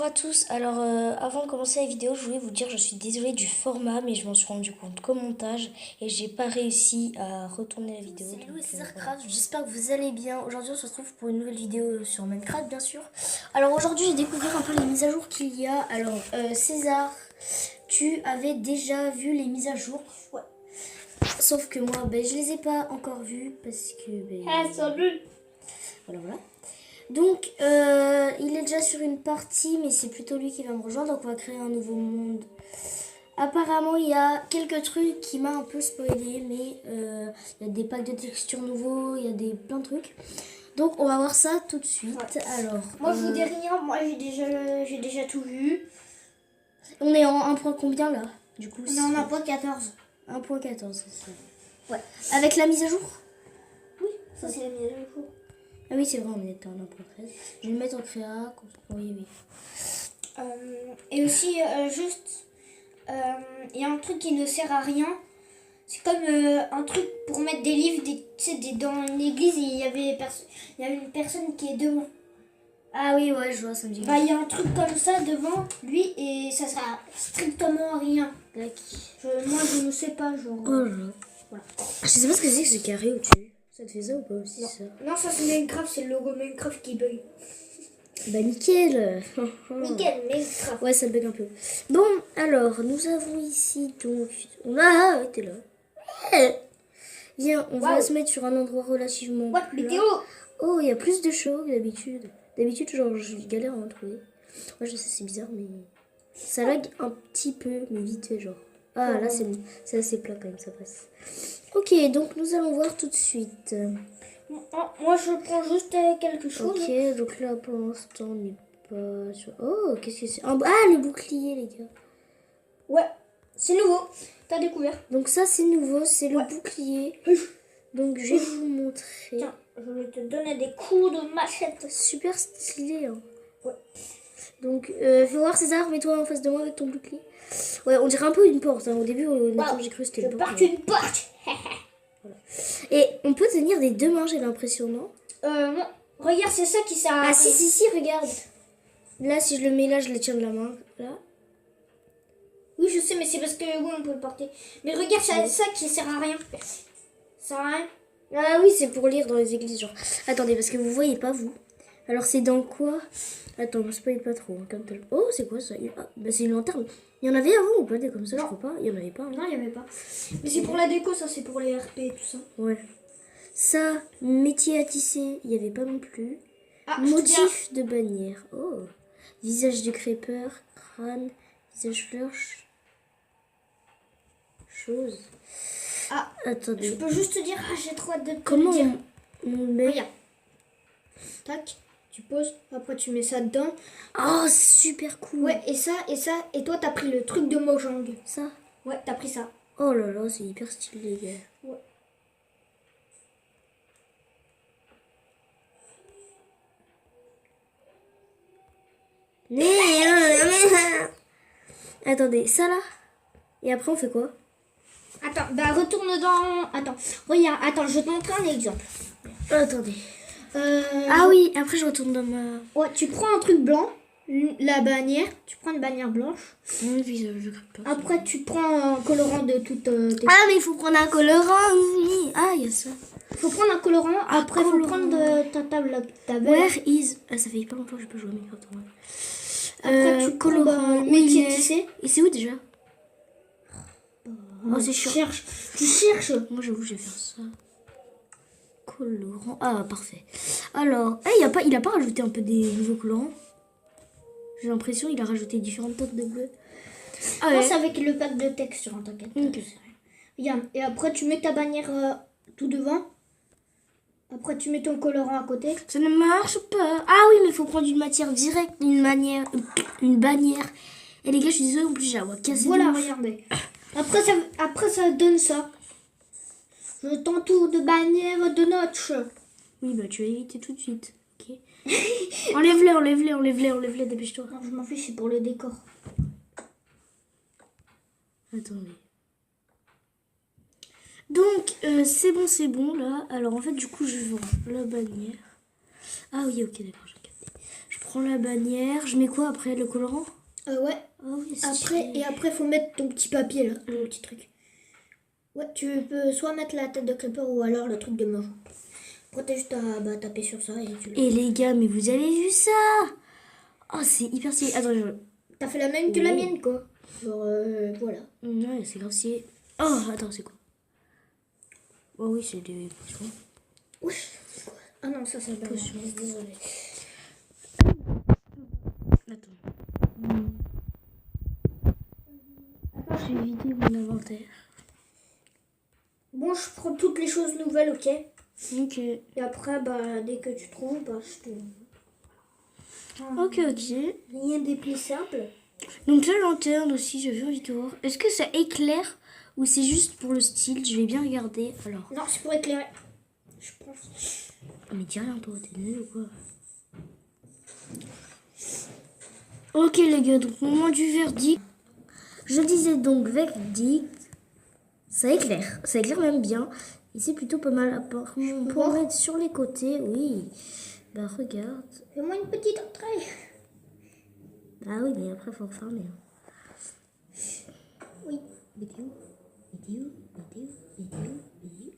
à tous. Alors, avant de commencer la vidéo, je voulais vous dire, je suis désolée du format, mais je m'en suis rendu compte qu'au montage et j'ai pas réussi à retourner la vidéo. Salut, c'est Césarcraft, j'espère que vous allez bien. Aujourd'hui, on se retrouve pour une nouvelle vidéo sur Minecraft, bien sûr. Alors, aujourd'hui, j'ai découvert un peu les mises à jour qu'il y a. Alors, César, tu avais déjà vu les mises à jour? Ouais. Sauf que moi, je les ai pas encore vues parce que... salut. Voilà. Donc, il est déjà sur une partie, mais c'est plutôt lui qui va me rejoindre. Donc, on va créer un nouveau monde. Apparemment, il y a quelques trucs qui m'a un peu spoilé, mais il y a des packs de textures nouveaux, il y a plein de trucs. Donc, on va voir ça tout de suite. Ouais. Alors, moi, je vous dis rien. Moi, j'ai déjà tout vu. On est en 1 point combien là? Du coup, on est en 1.14. 1.14, c'est ça. Ouais. Avec la mise à jour? Oui, ça c'est la mise à jour. Ah oui, c'est vrai, on était en 1.13. Je vais le mettre en créa. Oui. Et aussi, il y a un truc qui ne sert à rien. C'est comme un truc pour mettre des livres dans une église et il y avait une personne qui est devant. Ah oui, ouais, je vois, ça me dit. Il y a un truc comme ça devant lui et ça sert à strictement à rien. Moi, je ne sais pas, genre... Oh là là. Voilà. Je sais pas ce que c'est que ce carré au-dessus. Ça te fait ça ou pas aussi? Non, ça c'est Minecraft, c'est le logo Minecraft qui bug. Bah nickel. Nickel, Minecraft. Ouais, ça bug un peu. Bon, alors, nous avons ici donc... Ah, t'es là. Viens, on va se mettre sur un endroit relativement plat. Oh, il y a plus de choses que d'habitude. D'habitude, genre, je galère à en trouver. Ouais, je sais, c'est bizarre, mais... Ça lag un petit peu, mais vite fait, genre. Ah, là, c'est assez plat quand même, ça passe. Ok, donc nous allons voir tout de suite. Moi, je prends juste quelque chose. Ok, donc là, pour l'instant, on n'est pas sur... Oh, qu'est-ce que c'est? Ah, le bouclier, les gars. Ouais, c'est nouveau. T'as découvert. Donc ça, c'est nouveau, c'est le bouclier. Donc, je vais vous montrer. Tiens, je vais te donner des coups de machette. Super stylé, hein. Ouais. Donc, fais voir César, mets-toi en face de moi avec ton bouclier. Ouais, on dirait un peu une porte. Hein. Au début, j'ai cru que c'était une porte. Une porte. Voilà. Et on peut tenir des deux mains, j'ai l'impression, non? Non. Regarde, c'est ça qui sert à... Ah si, regarde. Là, si je le mets là, je le tiens de la main. Là. Oui, je sais, mais c'est parce que oui, on peut le porter. Mais regarde, c'est ça qui sert à rien. Ça sert à rien. Ah oui, c'est pour lire dans les églises, genre. Attendez, parce que vous voyez pas, vous. Alors, c'est dans quoi? Attends, je spoil pas trop. Hein, comme tel... Oh, c'est quoi ça? C'est une lanterne. Il y en avait avant ou pas des comme ça? Non. Je crois pas. Il y en avait pas. Hein. Non, il y avait pas. Mais c'est pour la déco, ça, c'est pour les RP et tout ça. Ouais. Ça, métier à tisser, il y avait pas non plus. Ah, motif de bannière. Oh. Visage de crêpeur, crâne, visage fleur, chose. Ah, attendez. Je peux juste te dire, j'ai trop hâte de te comment le dire. On met... Regarde. Tac, tu poses, après tu mets ça dedans. Oh, super cool. Ouais, et toi t'as pris le truc de Mojang. Ça? Ouais, t'as pris ça. Oh là là, c'est hyper stylé, les gars. Ouais. Attendez, ça là? Et après on fait quoi? Attends, retourne dans... Attends, regarde, attends, je vais te montrer un exemple. Attendez. Ah oui, après je retourne dans ma... Ouais, tu prends un truc blanc, la bannière, tu prends une bannière blanche. Après tu prends un colorant de toute... Ah mais il faut prendre un colorant, oui. Ah, il y a ça. Il faut prendre un colorant, après il faut prendre ta table. Where is... Ah, ça fait pas longtemps que je peux jouer à Minecraft. Après tu colorant, métier tissé. Et c'est où déjà? Oh, c'est chiant. Tu cherches. Moi, j'avoue, je vais faire ça. Colorant. Ah, parfait. Alors, il a pas rajouté un peu des nouveaux colorants? J'ai l'impression qu'il a rajouté différentes teintes de bleu. Ah ouais. C'est avec le pack de texture, en t'inquiète. Okay. Regarde, et après tu mets ta bannière tout devant. Après tu mets ton colorant à côté. Ça ne marche pas. Ah oui, mais il faut prendre une matière directe, une bannière. Et les gars, je suis désolée, en plus j'ai la voix cassée. Voilà, regardez. Après ça donne ça. Je t'entoure de bannières de notch. Oui, bah tu vas éviter tout de suite. Ok. enlève-les, dépêche-toi. Non, je m'en fiche, c'est pour le décor. Attendez. Donc, c'est bon, là. Alors, en fait, du coup, je vends la bannière. Ah oui, ok, d'accord, j'ai capté. Je prends la bannière. Je mets quoi après, le colorant? Ouais. Ah oui, c'est Après, stylé. et après, faut mettre ton petit papier là, le petit truc. Ouais, tu peux soit mettre la tête de Creeper ou alors le truc de mort. Après, t'as juste à taper sur ça et tu le... Et les gars, mais vous avez vu ça? Oh, c'est hyper stylé. Attends, T'as fait la même que la mienne, quoi. Genre, voilà. ouais, c'est grave stylé. Oh, attends, c'est quoi? Oh oui, c'est des potions. Wesh, c'est quoi? Ah non, ça c'est pas Potion. désolé. Attends. Attends, je vais vider mon inventaire. Bon, je prends toutes les choses nouvelles, ok? Ok. Et après, bah, dès que tu trouves, bah, je te... Ok. Rien des plus simples. Donc la lanterne aussi, j'avais envie de voir. Est-ce que ça éclaire ou c'est juste pour le style? Je vais bien regarder. Alors. Non, c'est pour éclairer. Je pense. Mais dis rien, toi, t'es nul ou quoi? Ok les gars, donc moment du verdict. Je disais donc verdict. Ça éclaire même bien. Et c'est plutôt pas mal. On peut en mettre sur les côtés, oui. Bah regarde. Fais-moi une petite entrée. Ah oui, mais après faut refermer. Oui. Vidéo.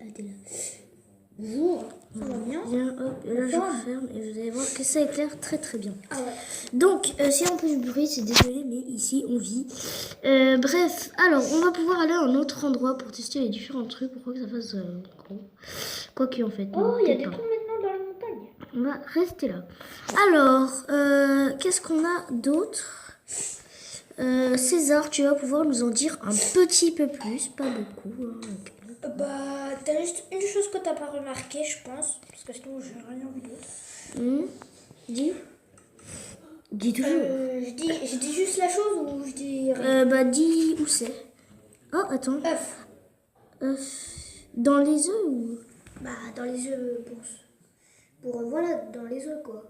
Ah t'es là. Bonjour. Ça va bien? Bien, hop, et là je referme et vous allez voir que ça éclaire très très bien. Ah ouais. Donc, si un peu du bruit, c'est désolé, mais ici on vit. Bref, alors on va pouvoir aller à un autre endroit pour tester les différents trucs pour que ça fasse gros. Quoi qu'il en fait. Oh, il y a des peut-être trous maintenant dans la montagne. on va rester là. Alors, qu'est-ce qu'on a d'autre? César, tu vas pouvoir nous en dire un petit peu plus, pas beaucoup. Hein, ok. Bah, t'as juste une chose que t'as pas remarqué, je pense. Parce que sinon, j'ai rien vu d'autre. Dis. Dis toujours. Je dis juste la chose ou je dis rien? Bah, dis où c'est. Oh, attends. Œuf. Dans les œufs ou... Bah, dans les œufs, pour voilà, dans les œufs, quoi.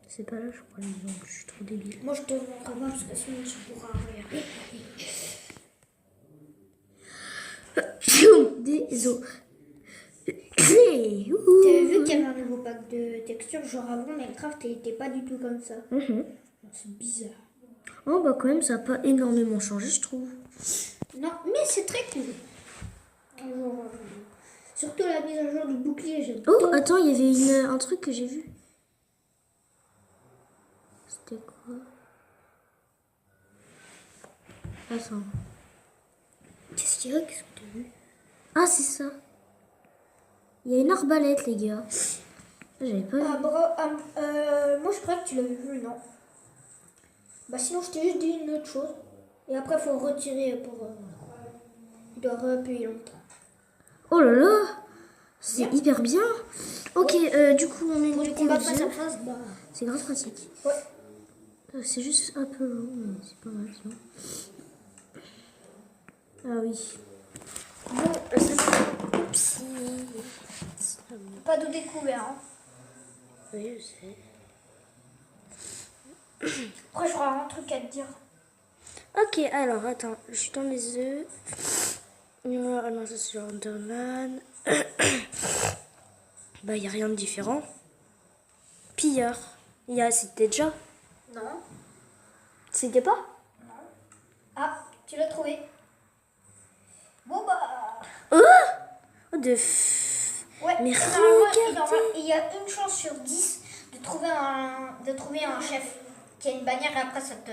C'est pas là, je crois, les ongles. Je suis trop débile. Moi, je te montre pas parce que sinon, tu pourras regarder. Des os. T'avais vu qu'il y avait un nouveau pack de textures, genre avant Minecraft, il était pas du tout comme ça. C'est bizarre. Oh, bah quand même, ça n'a pas énormément changé, je trouve. Non, mais c'est très cool. Genre, surtout la mise à jour du bouclier, j'aime. Oh, attends, il y avait un truc que j'ai vu. C'était quoi? Attends. Qu'est-ce qu'il y a? Qu'est-ce que t'as vu? Ah, c'est ça. Il y a une arbalète, les gars. J'avais pas vu. Moi, je crois que tu l'avais vu, non? Bah, sinon, je t'ai juste dit une autre chose. Et après, il faut retirer pour. Il doit appuyer longtemps. Oh là là, c'est hyper bien. Ok, du coup, on est Pour du limité combat aux face à œufs. face, bah. C'est grave pratique. Ouais. C'est juste un peu long, mais c'est pas mal, sinon. Ah oui. Bon, ça Oupsie. Pas de découvert, hein. Oui, je sais. Après, j'aurai un truc à te dire. Ok, alors, attends. Je suis dans les œufs. Ah non, ça c'est Enderman. Bah, il n'y a rien de différent. Pilleur. C'était déjà. Non. C'était pas? Ah, tu l'as trouvé. Bon, bah. Oh, Ouais, mais il y a une chance sur 10 de trouver un chef qui a une bannière et après ça te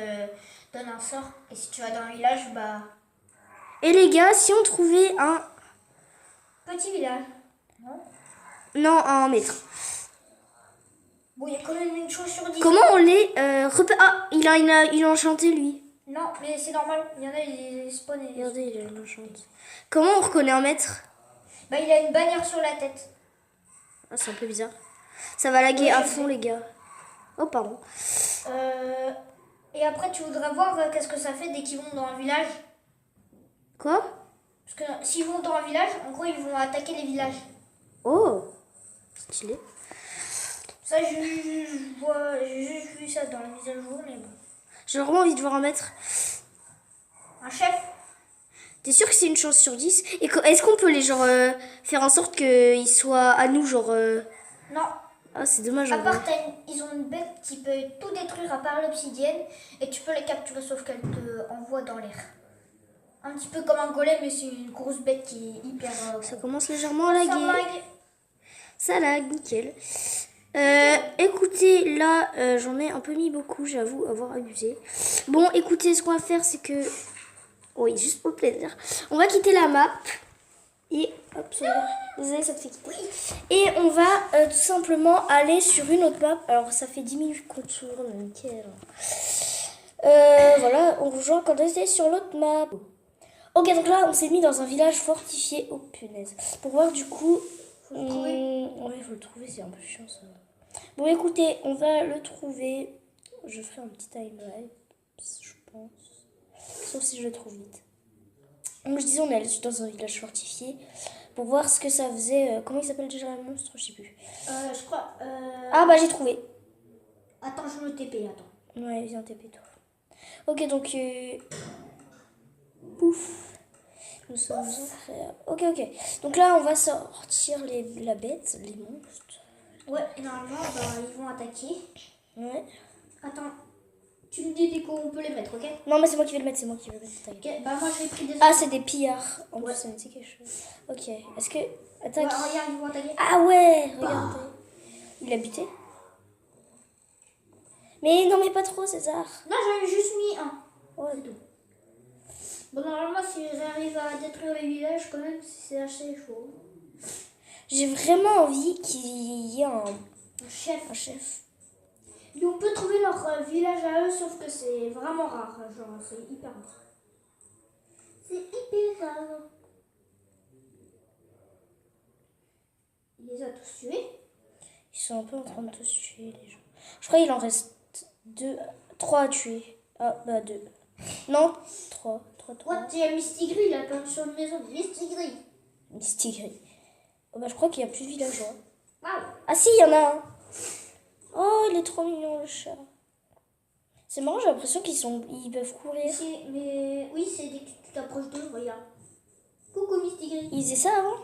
donne un sort. Et si tu vas dans un village, bah. Et les gars, si on trouvait un... Petit village. Non. Non, un maître. Bon, il y a quand même une chance sur 10. Comment on les... Ah, il a enchanté, lui. Non, mais c'est normal. Il y en a, ils spawnent. Regardez, il a une enchante. Comment on reconnaît un maître? Bah, il a une bannière sur la tête. Ah, c'est un peu bizarre. Ça va laguer à fond, les gars. Oh, pardon. Et après, tu voudrais voir qu'est-ce que ça fait dès qu'ils vont dans un village. Quoi? Parce que s'ils vont dans un village, en gros, ils vont attaquer les villages. Oh, stylé. Ça, j'ai juste vu ça dans la mise à jour, mais bon. J'ai vraiment envie de voir un maître. Un chef? T'es sûr que c'est une chance sur 10? Et est-ce qu'on peut les genre faire en sorte qu'ils soient à nous genre Non. Ah c'est dommage. À part, ils ont une bête qui peut tout détruire à part l'obsidienne et tu peux les capturer sauf qu'elle te envoie dans l'air. Un petit peu comme un golem, mais c'est une grosse bête qui est hyper... Ça commence légèrement à Ça laguer. lag. Ça lag, nickel. Écoutez, là, j'en ai un peu mis beaucoup, j'avoue, avoir abusé. Bon, écoutez, ce qu'on va faire, c'est que... Oui, juste pour le plaisir. On va quitter la map. Et... Hop, désolé, ça te fait quitter. Et on va tout simplement aller sur une autre map. Alors, ça fait 10 minutes qu'on tourne, nickel. Voilà, on rejoint quand on est sur l'autre map. Ok, donc là, on s'est mis dans un village fortifié. Oh, punaise. Pour voir, du coup... Faut le trouver. Ouais, il faut le trouver, c'est un peu chiant, ça. Bon, écoutez, on va le trouver. Je ferai un petit timeline, je pense. Sauf si je le trouve vite. Donc, je disais, on est allé dans un village fortifié pour voir ce que ça faisait. Comment il s'appelle déjà le monstre? Je sais plus. Je crois... Ah, bah, j'ai trouvé. Attends, je me TP, attends. Ouais, viens TP toi. Ok, donc... Pouf. Nous sommes frères. Ok. Donc là, on va sortir la bête, les monstres. Ouais, et normalement, bah, ils vont attaquer. Ouais. Attends, tu me dis dès qu'on peut les mettre, ok? Non, mais c'est moi qui vais le mettre, ta gueule. Ok, bah moi j'ai pris des... Ah, c'est des pillards. En plus, Ouais. ça me dit quelque chose. Ok, est-ce que... Ouais, Attaque. regarde, ils vont attaquer. Ah ouais, regardez. Il a buté. Mais non, mais pas trop, César. Non, j'en ai juste mis un. Ouais. C'est tout. Bon, normalement, si j'arrive à détruire les villages, quand même, c'est assez chaud. J'ai vraiment envie qu'il y ait un Chef. chef. Et on peut trouver leur village à eux, sauf que c'est vraiment rare. Genre, c'est hyper rare. C'est hyper rare. Il les a tous tués. Ils sont un peu en train de tous tuer, les gens. Je crois qu'il en reste 3 à tuer. Ah, bah 2. Non, 3. What? Il y a Mistigris là, comme sur une maison. Mistigris. Mistigris. Oh, bah je crois qu'il y a plus de villageois. Waouh. Ah si, il y en a un. Oh, il est trop mignon, le chat. C'est marrant, j'ai l'impression ils peuvent courir. Mais oui, c'est dès que tu t'approches d'eux, regarde. Coucou Mistigris. Ils faisaient ça avant?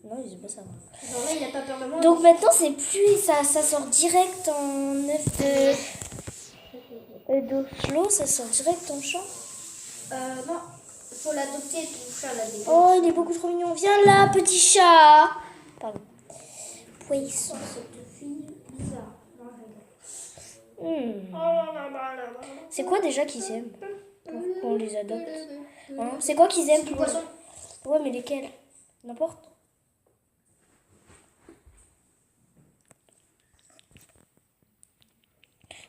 Non, ils faisaient pas ça avant. Genre là, il a pas peur de moi. Donc maintenant, c'est plus... Ça sort direct en œuf de flot, ça sort direct en champ. Non. Faut l'adopter, ton chat là. Oh, il est beaucoup trop mignon. Viens là, petit chat. Pardon. Poisson. Cette fille bizarre. Non, je rigole. C'est quoi déjà qu'ils aiment pour qu'on les adopte? Hein, c'est quoi qu'ils aiment Du pour... poisson. Ouais, mais lesquels? N'importe.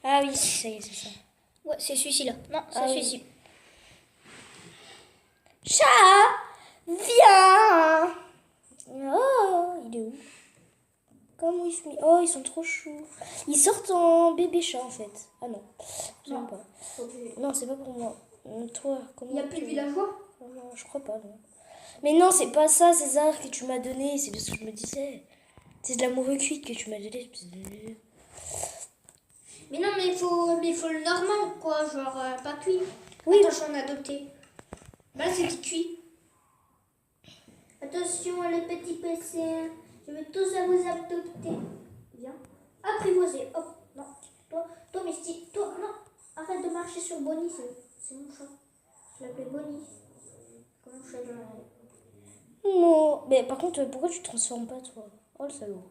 Ah oui, ça y est, c'est ça. Ouais, c'est celui-ci là. Non, c'est Ah oui. celui-ci. Chat, viens. Oh, il est où? Comme With Me. Oh, ils sont trop choux. Ils sortent en bébé chat en fait. Ah non, j'aime pas. Non, c'est pas pour moi. Toi, comment Il n'y a plus de villageois? Non, je crois pas, non. Mais non, c'est pas ça, César, que tu m'as donné. C'est ce que je me disais. C'est de l'amour cuit que tu m'as donné. Mais non, mais il faut le normal, quoi. Genre, pas cuit. Oui. Attends, j'en ai adopté. Bah, là, c'est qui cuit. Attention, les petits PC. Je vais tous à vous adopter. Viens. Apprivoiser. Hop. Non. Toi, Misty. Toi, non. Arrête de marcher sur Bonnie. C'est mon chat. Je l'appelle Bonnie. Comme mon chat dans la... Non. Mais par contre, pourquoi tu te transformes pas, toi? Oh, le salaud.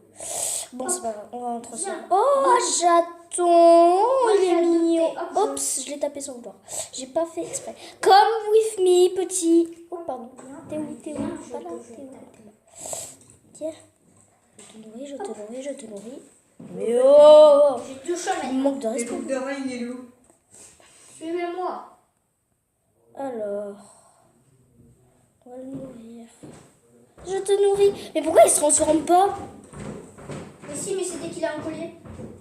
Bon, c'est pas grave. On va en transformer. Viens. Oh, chaton. Il j'ai est adopté. mignon. Hop, Oups, je l'ai tapé sans vouloir. J'ai pas fait exprès. Come with me, petit. Oh, pardon. T'es où? Voilà, t'es où? Tiens. Je te nourris. Mais oh! J'ai 2 chats Il me maintenant. manque de Les respect. boucles d'oreilles, il est où? Suivez-moi. Alors. On va le nourrir. Je te nourris. Mais pourquoi il se transforme pas? Mais si, mais c'est dès qu'il a un collier.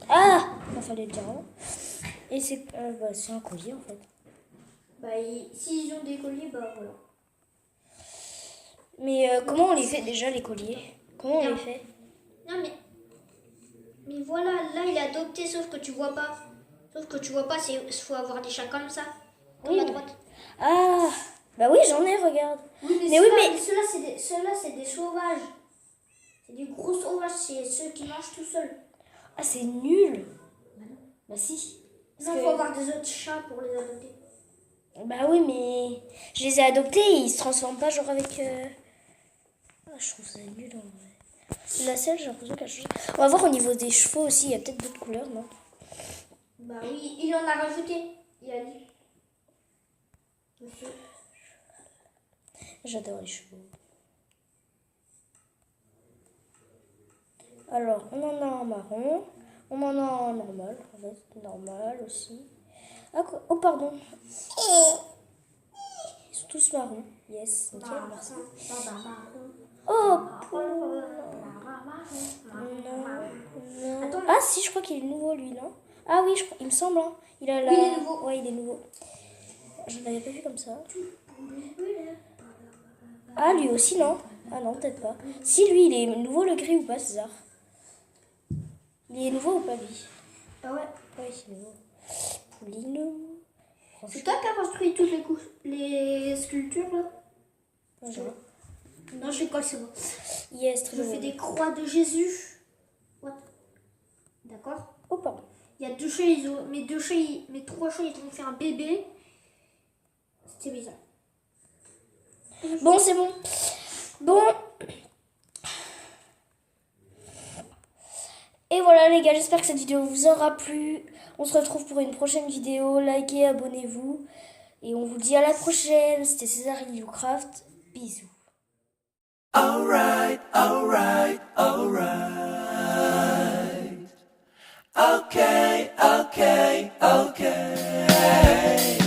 Ah! Il fallait le dire avant. Et c'est un collier en fait. Bah, s'ils ont des colliers, bah voilà. Mais comment on les fait déjà les colliers? Comment on les fait? Non, mais voilà, là il est adopté, sauf que tu vois pas. Sauf que tu vois pas, il faut avoir des chats comme ça. Comme Oui, à mais- droite. Ah! Bah oui, j'en ai, regarde. Oui, mais Mais oui, ceux-là, c'est des sauvages. C'est des gros sauvages, c'est ceux qui mangent tout seuls. Ah, c'est nul. Bah si. Non, il faut avoir des autres chats pour les adopter. Bah oui, mais je les ai adoptés et ils se transforment pas genre avec... Ah, je trouve ça nul en vrai. La selle, j'ai l'impression qu'elle change. On va voir au niveau des chevaux aussi, il y a peut-être d'autres couleurs, non? Bah oui, il en a rajouté. Il a dit. Monsieur. J'adore les chevaux. Alors, on en a un marron. On en a un normal, en fait. Normal aussi. Ah, quoi? Oh, pardon. Ils sont tous marrons. Yes, nickel, merci. Oh, non. Attends. Ah, si, je crois qu'il est nouveau, lui, non? Ah oui, il me semble. Hein. Il a la... Oui, il est nouveau. Ouais, il est nouveau. Je ne l'avais pas vu comme ça. Ah, lui aussi, non? Ah non, peut-être pas. Si, lui, il est nouveau, le gris ou pas, César? Il est nouveau ou pas, lui? Ah ouais. Oui, c'est nouveau. Poulino. C'est toi qui as construit toutes les sculptures là? Bonjour. Non, je sais quoi, c'est moi. Yes, très Je bien. fais des croix de Jésus. What? D'accord. Oh, pardon. Il y a deux chats, mes trois chats, ils ont fait un bébé. C'était bizarre. Bon, c'est bon. Bon. Et voilà les gars, j'espère que cette vidéo vous aura plu. On se retrouve pour une prochaine vidéo. Likez, abonnez-vous. Et on vous dit à la prochaine. C'était Césarine Youcraft. Bisous. Alright, alright, alright. Okay, okay, okay.